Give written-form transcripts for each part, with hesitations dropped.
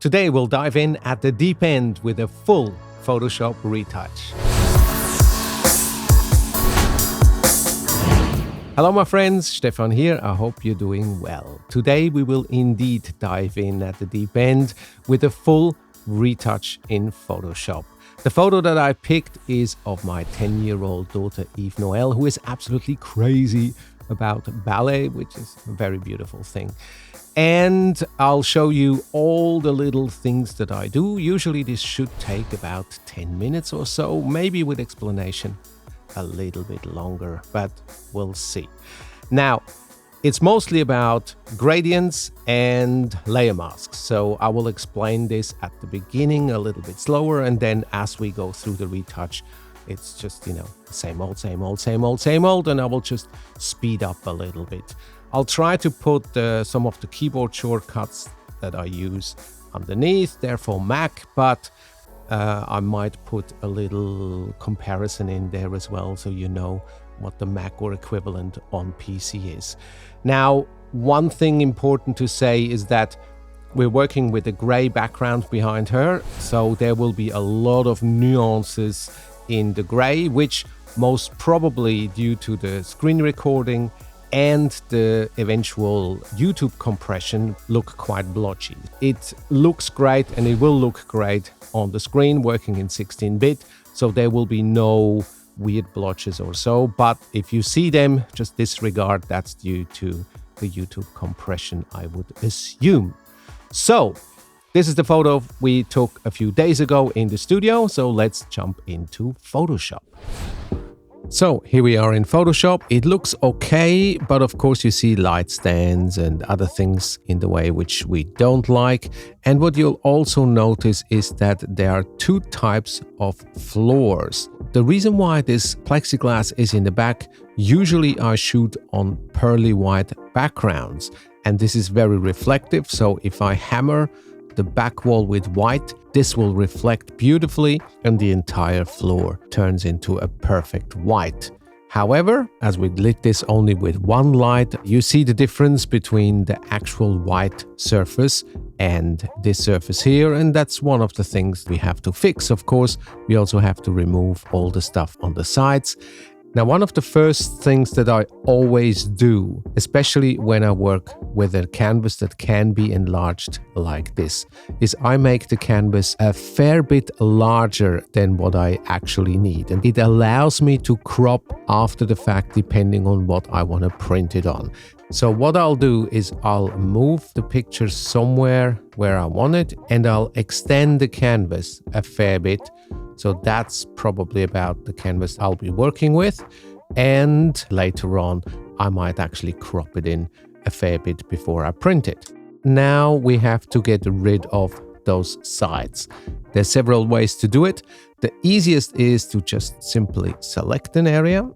Today we'll dive in at the deep end with a full Photoshop retouch. Hello my friends, Stephan here. I hope you're doing well. Today we will indeed dive in at the deep end with a full retouch in Photoshop. The photo that I picked is of my 10-year-old daughter Eve Noel, who is absolutely crazy about ballet, which is a very beautiful thing. And I'll show you all the little things that I do. Usually this should take about 10 minutes or so, maybe with explanation a little bit longer, but we'll see. Now, it's mostly about gradients and layer masks. So I will explain this at the beginning a little bit slower, and then as we go through the retouch, it's just, same old, and I will just speed up a little bit. I'll try to put some of the keyboard shortcuts that I use underneath, there for Mac, but I might put a little comparison in there as well, so you know what the Mac or equivalent on PC is. Now, one thing important to say is that we're working with a gray background behind her, so there will be a lot of nuances in the gray, which most probably due to the screen recording and the eventual YouTube compression look quite blotchy. It looks great and it will look great on the screen working in 16-bit, so there will be no weird blotches or so, but if you see them, just disregard, that's due to the YouTube compression, I would assume. So, this is the photo we took a few days ago in the studio, so let's jump into Photoshop. So here we are in Photoshop. It looks okay, but of course you see light stands and other things in the way which we don't like. And what you'll also notice is that there are two types of floors. The reason why this plexiglass is in the back, usually I shoot on pearly white backgrounds, and this is very reflective. So if I hammer the back wall with white, this will reflect beautifully and the entire floor turns into a perfect white. However, as we lit this only with one light, you see the difference between the actual white surface and this surface here, and that's one of the things we have to fix. Of course, we also have to remove all the stuff on the sides. Now, one of the first things that I always do, especially when I work with a canvas that can be enlarged like this, is I make the canvas a fair bit larger than what I actually need. And it allows me to crop after the fact depending on what I want to print it on. So what I'll do is I'll move the picture somewhere where I want it, and I'll extend the canvas a fair bit. So that's probably about the canvas I'll be working with. And later on, I might actually crop it in a fair bit before I print it. Now we have to get rid of those sides. There's several ways to do it. The easiest is to just simply select an area.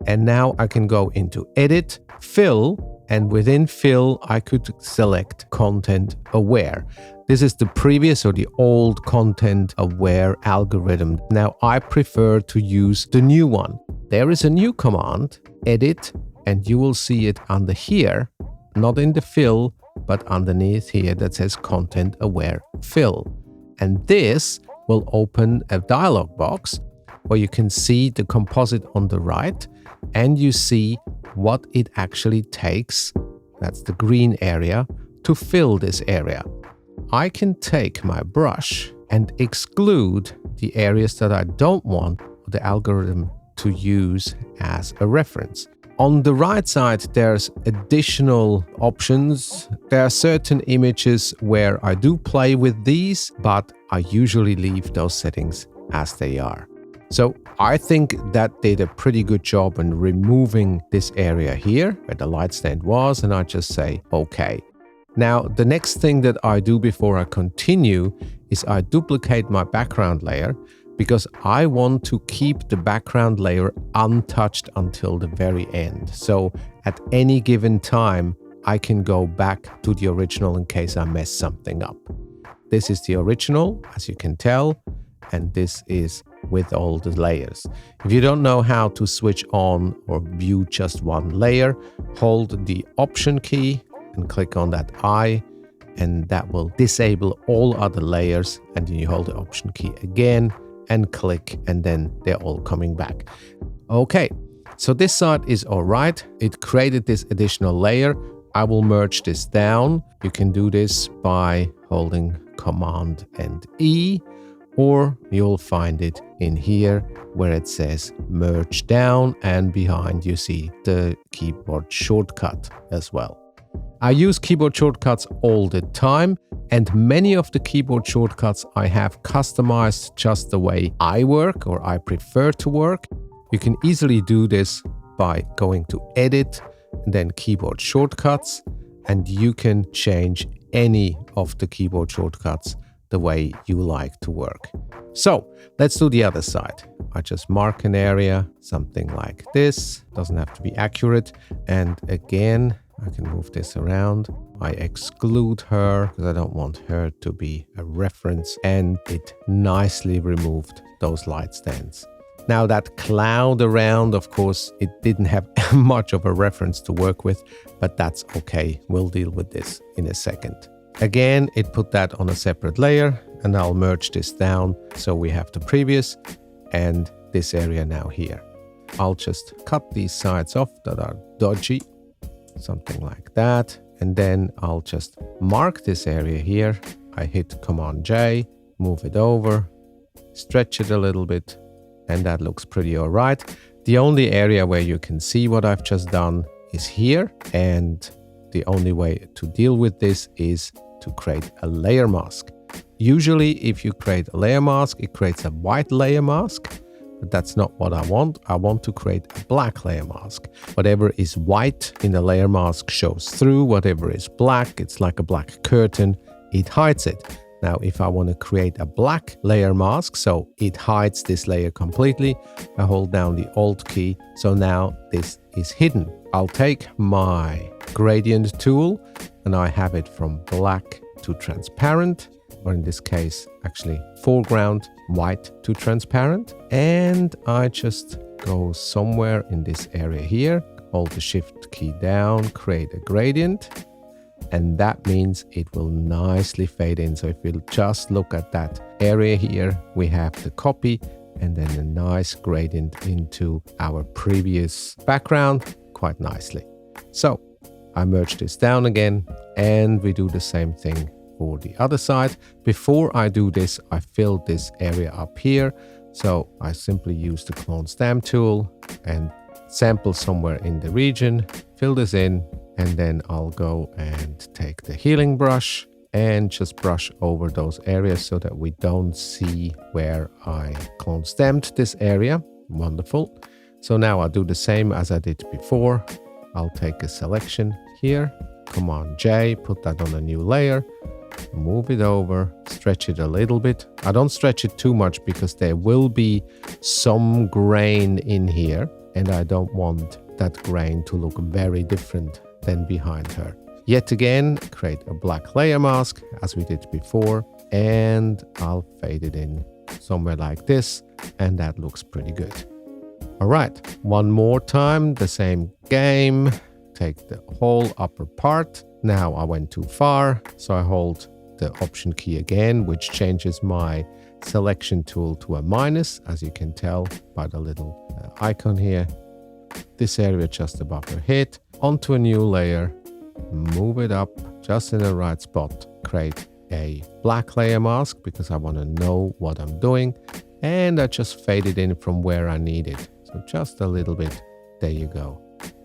And now I can go into Edit, Fill, and within Fill, I could select Content Aware. This is the previous or the old Content Aware algorithm. Now I prefer to use the new one. There is a new command, Edit, and you will see it under here, not in the Fill, but underneath here that says Content Aware Fill. And this will open a dialog box where you can see the composite on the right, and you see what it actually takes, that's the green area, to fill this area. I can take my brush and exclude the areas that I don't want the algorithm to use as a reference. On the right side, there's additional options. There are certain images where I do play with these, but I usually leave those settings as they are. So I think that did a pretty good job in removing this area here where the light stand was, and I just say, okay. Now, the next thing that I do before I continue is I duplicate my background layer because I want to keep the background layer untouched until the very end. So at any given time, I can go back to the original in case I mess something up. This is the original, as you can tell, and this is with all the layers. If you don't know how to switch on or view just one layer, hold the Option key and click on that eye, and that will disable all other layers. And then you hold the Option key again and click, and then they're all coming back. Okay, so this side is all right. It created this additional layer. I will merge this down. You can do this by holding Command and E, or you'll find it in here where it says merge down, and behind you see the keyboard shortcut as well. I use keyboard shortcuts all the time, and many of the keyboard shortcuts I have customized just the way I work or I prefer to work. You can easily do this by going to Edit and then Keyboard Shortcuts, and you can change any of the keyboard shortcuts the way you like to work. So let's do the other side. I just mark an area, something like this. Doesn't have to be accurate. And again, I can move this around. I exclude her because I don't want her to be a reference, and it nicely removed those light stands. Now that cloud around, of course, it didn't have much of a reference to work with, but that's okay. We'll deal with this in a second. Again, it put that on a separate layer, and I'll merge this down so we have the previous and this area now here. I'll just cut these sides off that are dodgy, something like that, and then I'll just mark this area here. I hit Command J, move it over, stretch it a little bit, and that looks pretty all right. The only area where you can see what I've just done is here, and the only way to deal with this is to create a layer mask. Usually if you create a layer mask, it creates a white layer mask, but that's not what I want. I want to create a black layer mask. Whatever is white in the layer mask shows through. Whatever is black, it's like a black curtain, it hides it. Now, if I want to create a black layer mask, so it hides this layer completely, I hold down the Alt key. So now this is hidden. I'll take my gradient tool and I have it from black to transparent, or in this case, actually foreground white to transparent. And I just go somewhere in this area here, hold the Shift key down, create a gradient. And that means it will nicely fade in. So if we'll just look at that area here, we have the copy and then a nice gradient into our previous background quite nicely. So I merge this down again, and we do the same thing for the other side. Before I do this, I filled this area up here. So I simply use the clone stamp tool and sample somewhere in the region, fill this in, and then I'll go and take the healing brush and just brush over those areas so that we don't see where I clone stamped this area. Wonderful. So now I'll do the same as I did before. I'll take a selection here, Command J, put that on a new layer, move it over, stretch it a little bit. I don't stretch it too much because there will be some grain in here, and I don't want that grain to look very different than behind her. Yet again, create a black layer mask as we did before, and I'll fade it in somewhere like this, and that looks pretty good. All right, one more time, the same game. Take the whole upper part. Now I went too far, so I hold the Option key again, which changes my selection tool to a minus, as you can tell by the little icon here. This area just above her head, onto a new layer, move it up just in the right spot, create a black layer mask because I want to know what I'm doing, and I just fade it in from where I need it. So just a little bit, there you go.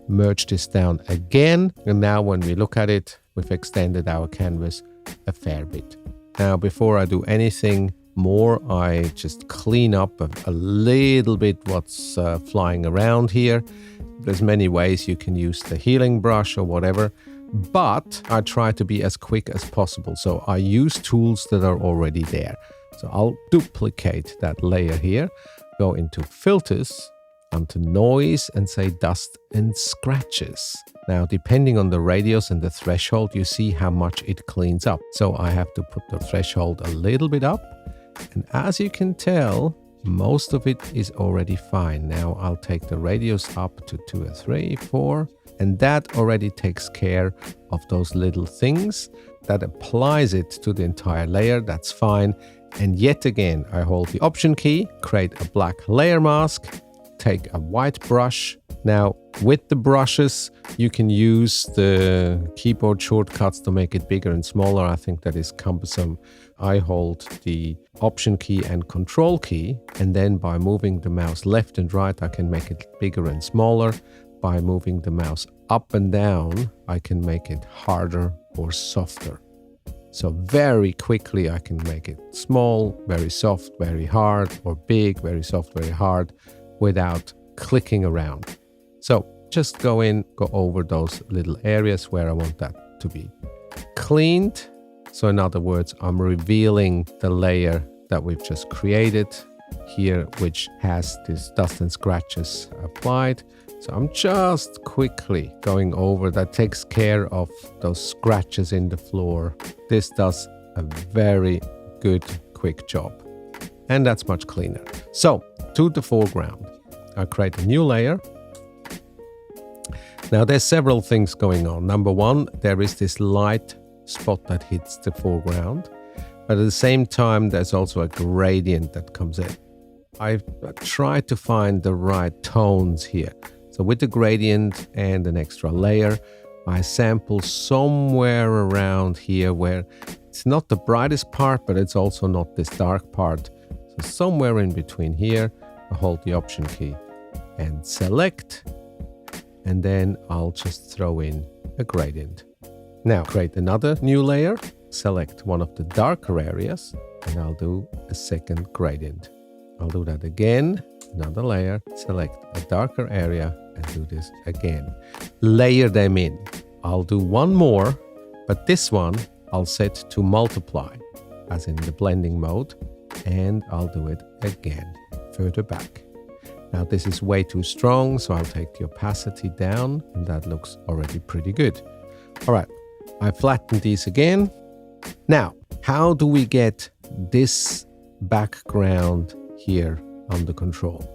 Merge this down again, and now when we look at it, we've extended our canvas a fair bit. Now before I do anything more, I just clean up a little bit what's flying around here. There's many ways you can use the healing brush or whatever, but I try to be as quick as possible. So I use tools that are already there. So I'll duplicate that layer here, go into filters, onto noise, and say dust and scratches. Now, depending on the radius and the threshold, you see how much it cleans up. So I have to put the threshold a little bit up. And as you can tell, most of it is already fine. Now I'll take the radius up to 2 or 3, 4, and that already takes care of those little things. That applies it to the entire layer, that's fine. And yet again, I hold the Option key, create a black layer mask, take a white brush. Now, with the brushes, you can use the keyboard shortcuts to make it bigger and smaller. I think that is cumbersome. I hold the Option key and Control key, and then by moving the mouse left and right, I can make it bigger and smaller. By moving the mouse up and down, I can make it harder or softer. So very quickly I can make it small, very soft, very hard, or big, very soft, very hard, without clicking around. So just go over those little areas where I want that to be cleaned. So in other words, I'm revealing the layer that we've just created here, which has this dust and scratches applied. So I'm just quickly going over. That takes care of those scratches in the floor. This does a very good, quick job. And that's much cleaner. So to the foreground, I create a new layer. Now there's several things going on. Number one, there is this light spot that hits the foreground. But at the same time, there's also a gradient that comes in. I've tried to find the right tones here. So with the gradient and an extra layer, I sample somewhere around here where it's not the brightest part, but it's also not this dark part. So somewhere in between here, I hold the Option key and select, and then I'll just throw in a gradient. Now create another new layer, select one of the darker areas, and I'll do a second gradient. I'll do that again, another layer, select a darker area, and do this again. Layer them in. I'll do one more, but this one I'll set to multiply, as in the blending mode, and I'll do it again, further back. Now this is way too strong, so I'll take the opacity down, and that looks already pretty good. All right, I flattened these again. Now, how do we get this background here under control?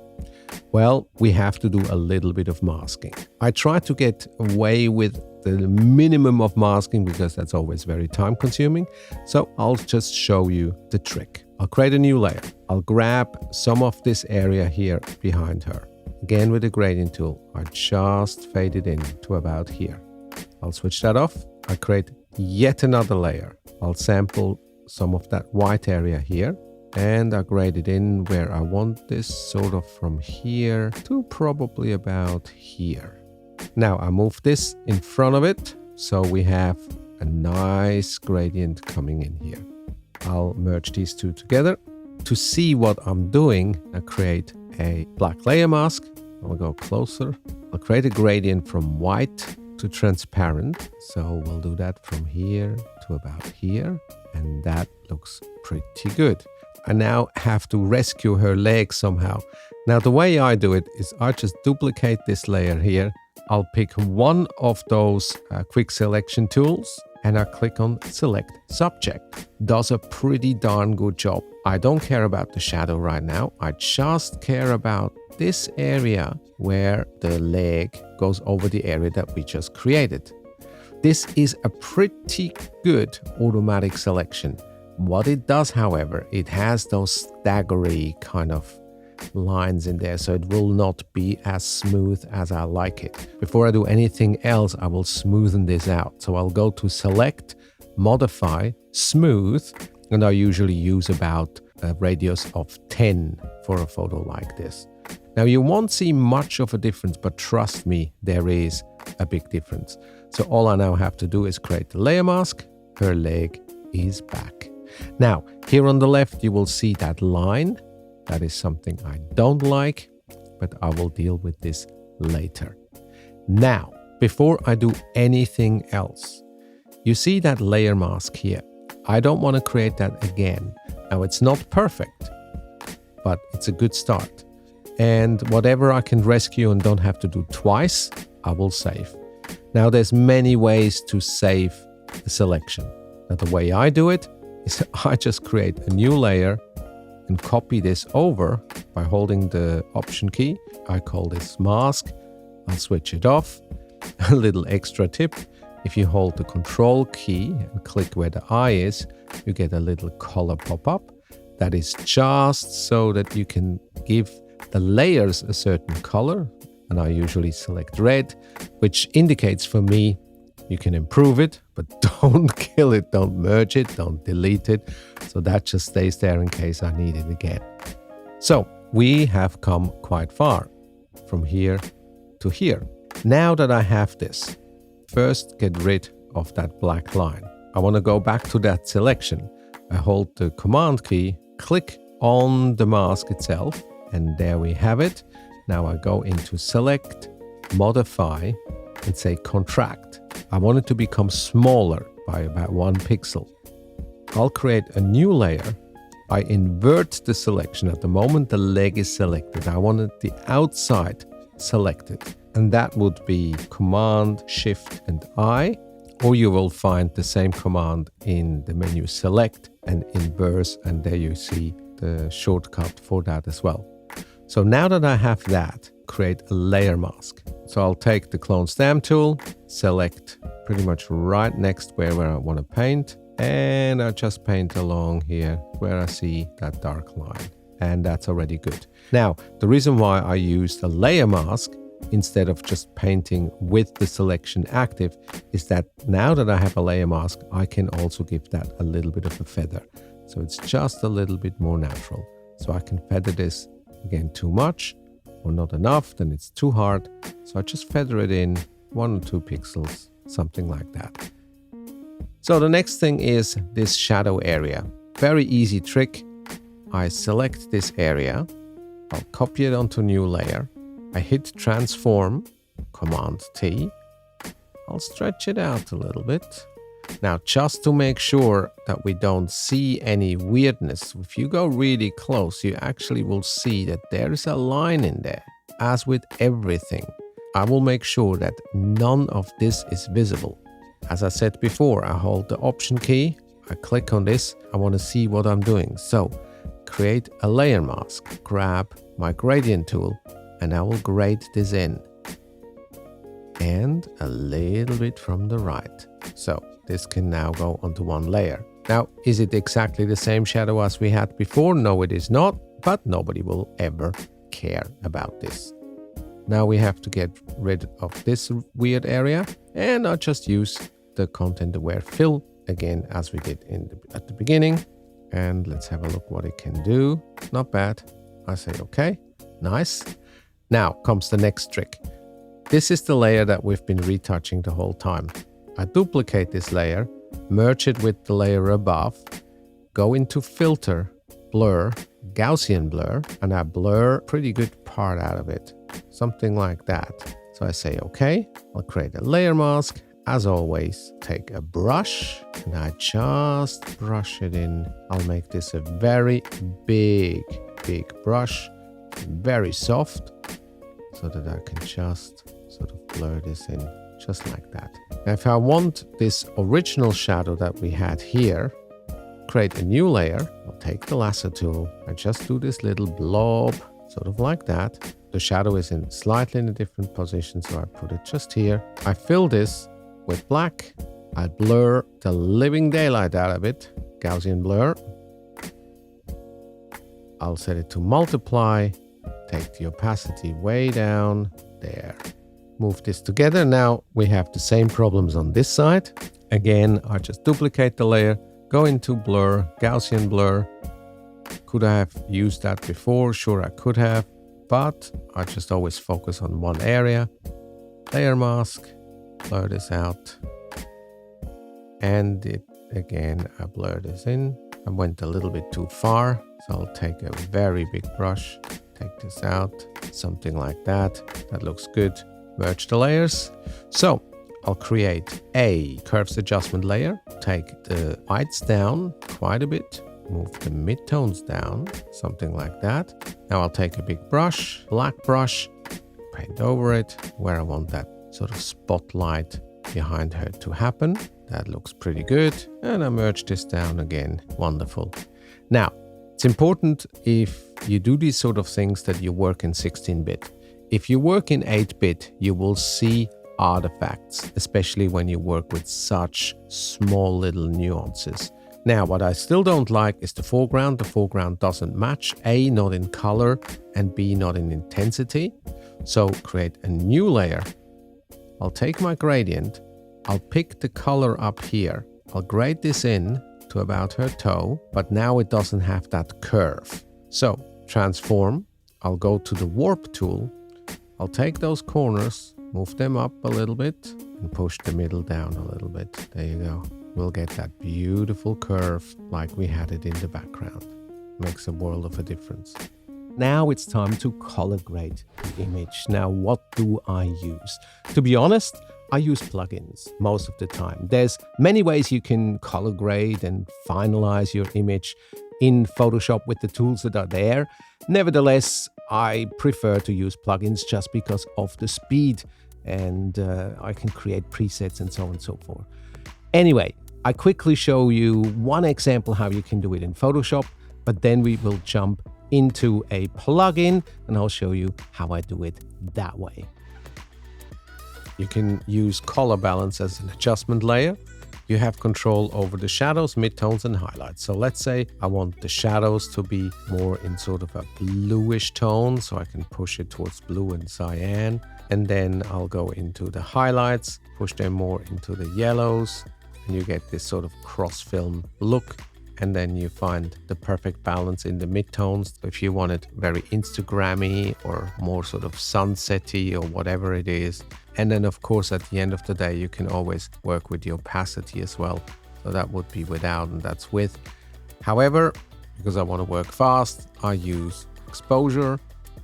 Well, we have to do a little bit of masking. I try to get away with the minimum of masking because that's always very time consuming. So I'll just show you the trick. I'll create a new layer. I'll grab some of this area here behind her. Again with the gradient tool, I just fade it in to about here. I'll switch that off. I create yet another layer. I'll sample some of that white area here. And I grade it in where I want this, sort of from here to probably about here. Now I move this in front of it, so we have a nice gradient coming in here. I'll merge these two together. To see what I'm doing, I create a black layer mask. I'll go closer. I'll create a gradient from white to transparent. So we'll do that from here to about here. And that looks pretty good. I now have to rescue her leg somehow. Now the way I do it is I just duplicate this layer here. I'll pick one of those quick selection tools and I click on Select Subject. Does a pretty darn good job. I don't care about the shadow right now. I just care about this area where the leg goes over the area that we just created. This is a pretty good automatic selection. What it does, however, it has those staggery kind of lines in there, so it will not be as smooth as I like it. Before I do anything else, I will smoothen this out. So I'll go to Select, Modify, Smooth, and I usually use about a radius of 10 for a photo like this. Now you won't see much of a difference, but trust me, there is a big difference. So all I now have to do is create the layer mask. Her leg is back. Now, here on the left, you will see that line. That is something I don't like, but I will deal with this later. Now, before I do anything else, you see that layer mask here. I don't want to create that again. Now, it's not perfect, but it's a good start. And whatever I can rescue and don't have to do twice, I will save. Now, there's many ways to save the selection. Now, the way I do it is I just create a new layer and copy this over by holding the Option key. I call this mask. I'll switch it off. A little extra tip. If you hold the Control key and click where the eye is, you get a little color pop-up. That is just so that you can give the layers a certain color. And I usually select red, which indicates for me you can improve it, but don't kill it, don't merge it, don't delete it. So that just stays there in case I need it again. So we have come quite far from here to here. Now that I have this, first get rid of that black line. I want to go back to that selection. I hold the Command key, click on the mask itself, and there we have it. Now I go into Select, Modify, and say Contract. I want it to become smaller by about 1 pixel. I'll create a new layer. I invert the selection. At the moment, the leg is selected. I wanted the outside selected. And that would be Command, Shift, and I. Or you will find the same command in the menu Select and Inverse. And there you see the shortcut for that as well. So now that I have that, create a layer mask. So I'll take the Clone Stamp tool, select pretty much right next where I want to paint, and I just paint along here where I see that dark line. And that's already good. Now, the reason why I use the layer mask instead of just painting with the selection active is that now that I have a layer mask, I can also give that a little bit of a feather. So it's just a little bit more natural. So I can feather this again too much or not enough, then it's too hard. So I just feather it in 1 or 2 pixels, something like that. So the next thing is this shadow area. Very easy trick. I select this area. I'll copy it onto new layer. I hit Transform, Command T. I'll stretch it out a little bit. Now, just to make sure that we don't see any weirdness, if you go really close, you actually will see that there is a line in there. As with everything, I will make sure that none of this is visible. As I said before, I hold the Option key, I click on this, I want to see what I'm doing. So, create a layer mask, grab my gradient tool, and I will grade this in. And a little bit from the right. So, this can now go onto one layer. Now, is it exactly the same shadow as we had before? No, it is not, but nobody will ever care about this. Now we have to get rid of this weird area, and I'll just use the Content Aware Fill again as we did at the beginning. And let's have a look what it can do. Not bad. I say okay, nice. Now comes the next trick. This is the layer that we've been retouching the whole time. I duplicate this layer, merge it with the layer above, go into Filter, Blur, Gaussian Blur, and I blur a pretty good part out of it. Something like that. So I say, okay, I'll create a layer mask. As always, take a brush and I just brush it in. I'll make this a very big brush, very soft, so that I can just sort of blur this in just like that. Now, if I want this original shadow that we had here, create a new layer. I'll take the lasso tool. I just do this little blob, sort of like that. The shadow is slightly in a different position, so I put it just here. I fill this with black. I blur the living daylight out of it. Gaussian blur. I'll set it to multiply. Take the opacity way down. There. Move this together. Now we have the same problems on this side. Again, I just duplicate the layer, go into blur, Gaussian blur. Could I have used that before? Sure, I could have, but I just always focus on one area. Layer mask, blur this out. And again, I blur this in. I went a little bit too far, so I'll take a very big brush, take this out, something like that. That looks good. Merge the layers. So I'll create a curves adjustment layer, take the whites down quite a bit, move the midtones down, something like that. Now I'll take a big brush, black brush, paint over it where I want that sort of spotlight behind her to happen. That looks pretty good. And I merge this down again. Wonderful. Now, it's important if you do these sort of things that you work in 16-bit. If you work in 8-bit, you will see artifacts, especially when you work with such small little nuances. Now, what I still don't like is the foreground. The foreground doesn't match, A, not in color, and B, not in intensity. So create a new layer. I'll take my gradient. I'll pick the color up here. I'll grade this in to about her toe, but now it doesn't have that curve. So transform. I'll go to the warp tool. I'll take those corners, move them up a little bit, and push the middle down a little bit. There you go. We'll get that beautiful curve like we had it in the background. Makes a world of a difference. Now it's time to color grade the image. Now, what do I use? To be honest, I use plugins most of the time. There's many ways you can color grade and finalize your image in Photoshop with the tools that are there. Nevertheless, I prefer to use plugins just because of the speed, and I can create presets and so on and so forth. Anyway, I quickly show you one example how you can do it in Photoshop, but then we will jump into a plugin and I'll show you how I do it that way. You can use color balance as an adjustment layer. You have control over the shadows, midtones, and highlights. So let's say I want the shadows to be more in sort of a bluish tone, so I can push it towards blue and cyan. And then I'll go into the highlights, push them more into the yellows, and you get this sort of cross-film look. And then you find the perfect balance in the midtones. If you want it very Instagrammy or more sort of sunsetty or whatever it is. And then of course at the end of the day, you can always work with the opacity as well. So that would be without and that's with. However, because I want to work fast, I use exposure,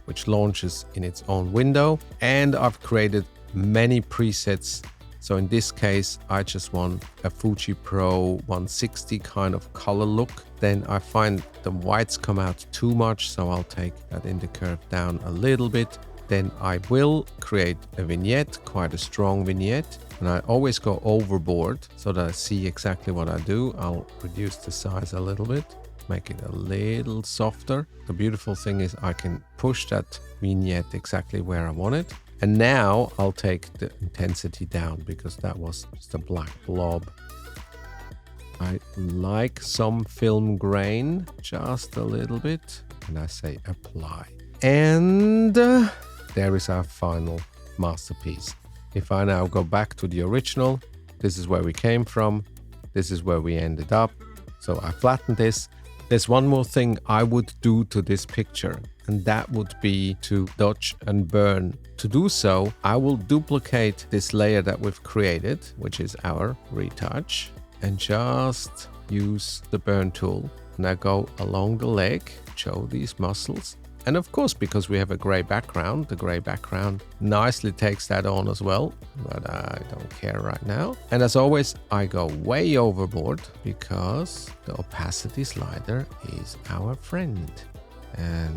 which launches in its own window. And I've created many presets. So in this case, I just want a Fuji Pro 160 kind of color look. Then I find the whites come out too much, so I'll take that in the curve down a little bit. Then I will create a vignette, quite a strong vignette. And I always go overboard so that I see exactly what I do. I'll reduce the size a little bit, make it a little softer. The beautiful thing is I can push that vignette exactly where I want it. And now I'll take the intensity down because that was just a black blob. I like some film grain, just a little bit, and I say apply. And there is our final masterpiece. If I now go back to the original, this is where we came from, this is where we ended up. So I flattened this. There's one more thing I would do to this picture, and that would be to dodge and burn. To do so, I will duplicate this layer that we've created, which is our retouch, and just use the burn tool. Now go along the leg, show these muscles. And of course, because we have a gray background, the gray background nicely takes that on as well, but I don't care right now. And as always, I go way overboard because the opacity slider is our friend. And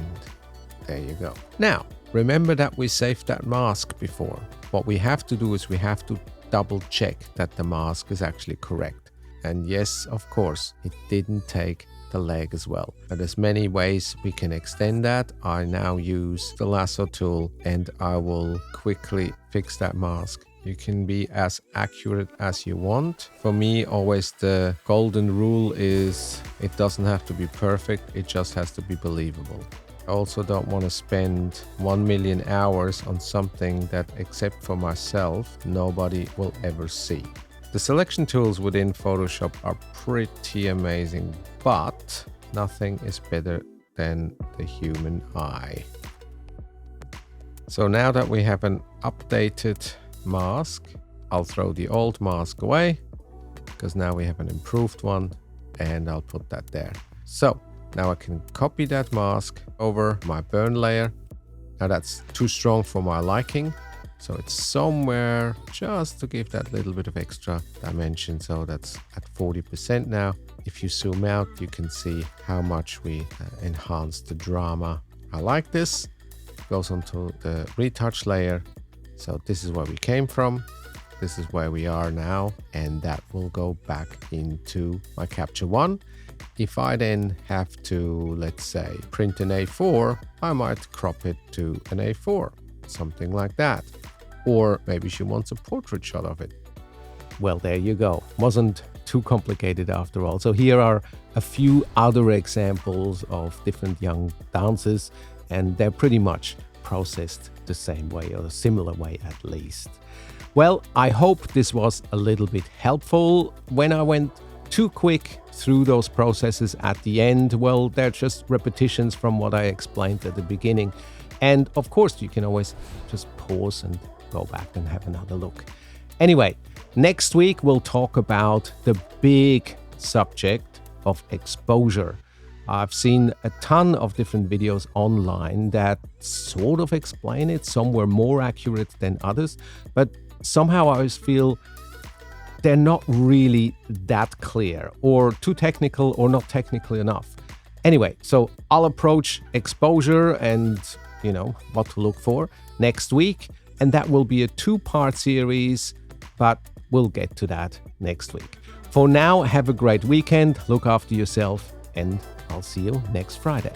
there you go. Now, remember that we saved that mask before. What we have to do is we have to double check that the mask is actually correct. And yes, of course, it didn't take the leg as well. But there's many ways we can extend that. I now use the lasso tool and I will quickly fix that mask. You can be as accurate as you want. For me, always the golden rule is it doesn't have to be perfect, it just has to be believable. I also don't want to spend 1 million hours on something that, except for myself, nobody will ever see. The selection tools within Photoshop are pretty amazing, but nothing is better than the human eye. So now that we have an updated mask, I'll throw the old mask away because now we have an improved one, and I'll put that there. So now I can copy that mask over my burn layer. Now that's too strong for my liking. So it's somewhere just to give that little bit of extra dimension. So that's at 40% now. If you zoom out, you can see how much we enhanced the drama. I like this. Goes onto the retouch layer. So this is where we came from. This is where we are now. And that will go back into my Capture One. if I then have to, let's say, print an A4, I might crop it to an A4, something like that. Or maybe she wants a portrait shot of it. Well, there you go. Wasn't too complicated after all. So here are a few other examples of different young dancers, and they're pretty much processed the same way, or a similar way at least. Well, I hope this was a little bit helpful. When I went too quick through those processes at the end, well, they're just repetitions from what I explained at the beginning. And of course, you can always just pause and go back and have another look. Anyway, next week we'll talk about the big subject of exposure. I've seen a ton of different videos online that sort of explain it. Some were more accurate than others, but somehow I always feel they're not really that clear, or too technical, or not technical enough. Anyway, so I'll approach exposure and, what to look for next week. And that will be a 2-part series, but we'll get to that next week. For now, have a great weekend, look after yourself, and I'll see you next Friday.